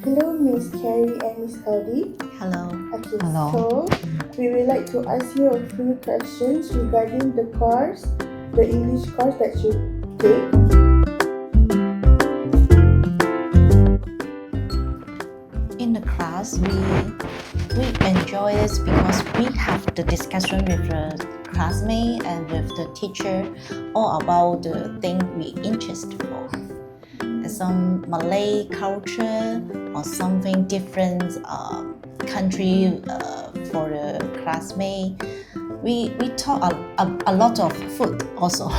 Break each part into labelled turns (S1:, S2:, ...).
S1: Hello, Miss Carrie and Miss Cowdy.
S2: Hello.
S1: Okay,
S3: Hello.
S1: so we would like to ask you a few questions regarding the course, the English course that you take.
S2: In the class, we enjoy this because we have the discussion with the classmate and with the teacher all about the thing we interested for. Some Malay culture or something different country for the classmate. We talk a lot of food also.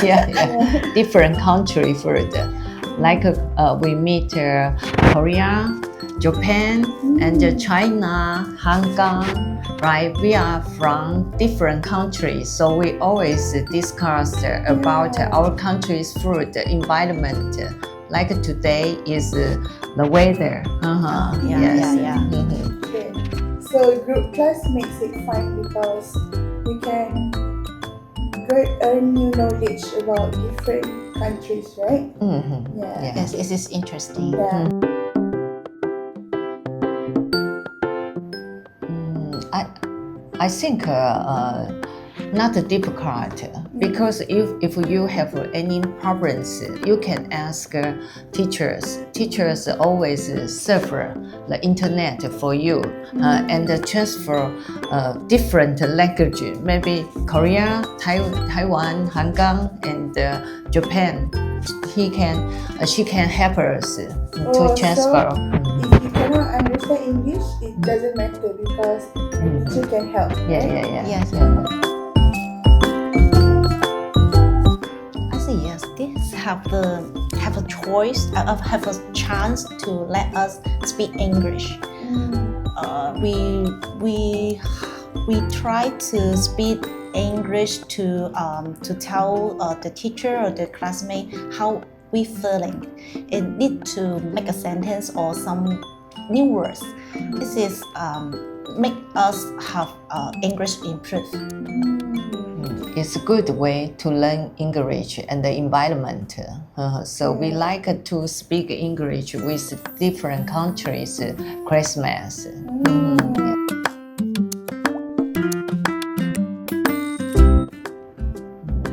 S3: yeah. Different country food. Like we meet Korea, Japan, and China, Hong Kong. Right? We are from different countries, so we always discuss about our country's food, environment. Like today is the weather.
S2: Yeah.
S1: Okay. So group class makes it fun because we can earn new knowledge about different countries, right? Yeah.
S2: Yes, it is interesting.
S1: Yeah.
S3: I think not difficult because if you have any problems, you can ask teachers. Teachers always serve the internet for you and transfer different language, maybe Korea, Taiwan, Hong Kong, and Japan. She can help us to transfer.
S1: So if you cannot understand English, it doesn't matter because the teacher can help. Right?
S2: Yes. I say yes. This have a choice, have a chance to let us speak English. We try to speak English to tell the teacher or the classmate how we feeling. It need to make a sentence or some new words. This is make us have English improve.
S3: It's a good way to learn English and the environment. So we like to speak English with different countries' Christmas.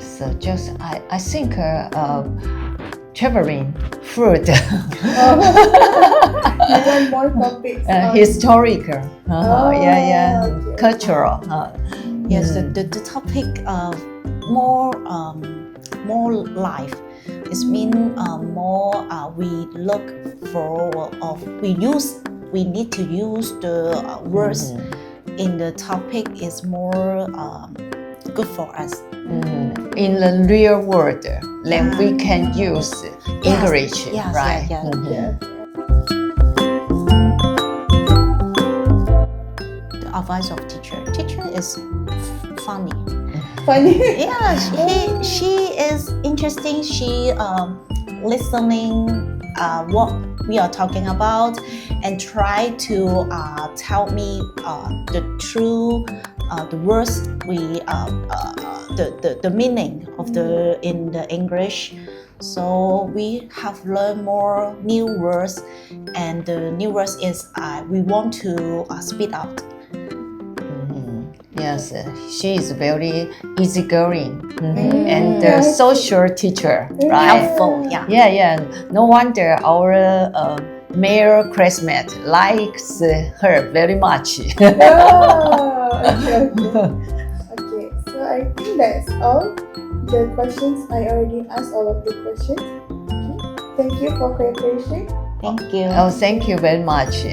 S3: So just I think traveling, food,
S1: You want more topics?
S3: historical,
S1: okay.
S3: cultural.
S2: Yes, the topic of more life. It means more we look for or we need to use the words in the topic is more good for us.
S3: In the real world, then we can use English,
S2: Yes,
S3: right?
S1: Yeah.
S2: The advice of teacher. Teacher is funny.
S1: Funny.
S2: Yeah, she is interesting. She listening what we are talking about and try to tell me the true the words we the meaning of the in the English. So we have learned more new words, and the new words is we want to speed out.
S3: Yes, she is very easygoing and social teacher, right?
S2: Helpful, yeah.
S3: Yeah. No wonder our male classmate likes her very much.
S1: Okay, so I think that's all the questions. I already asked all of the questions. Okay. Thank you for cooperation.
S2: Thank you.
S3: Oh, thank you very much.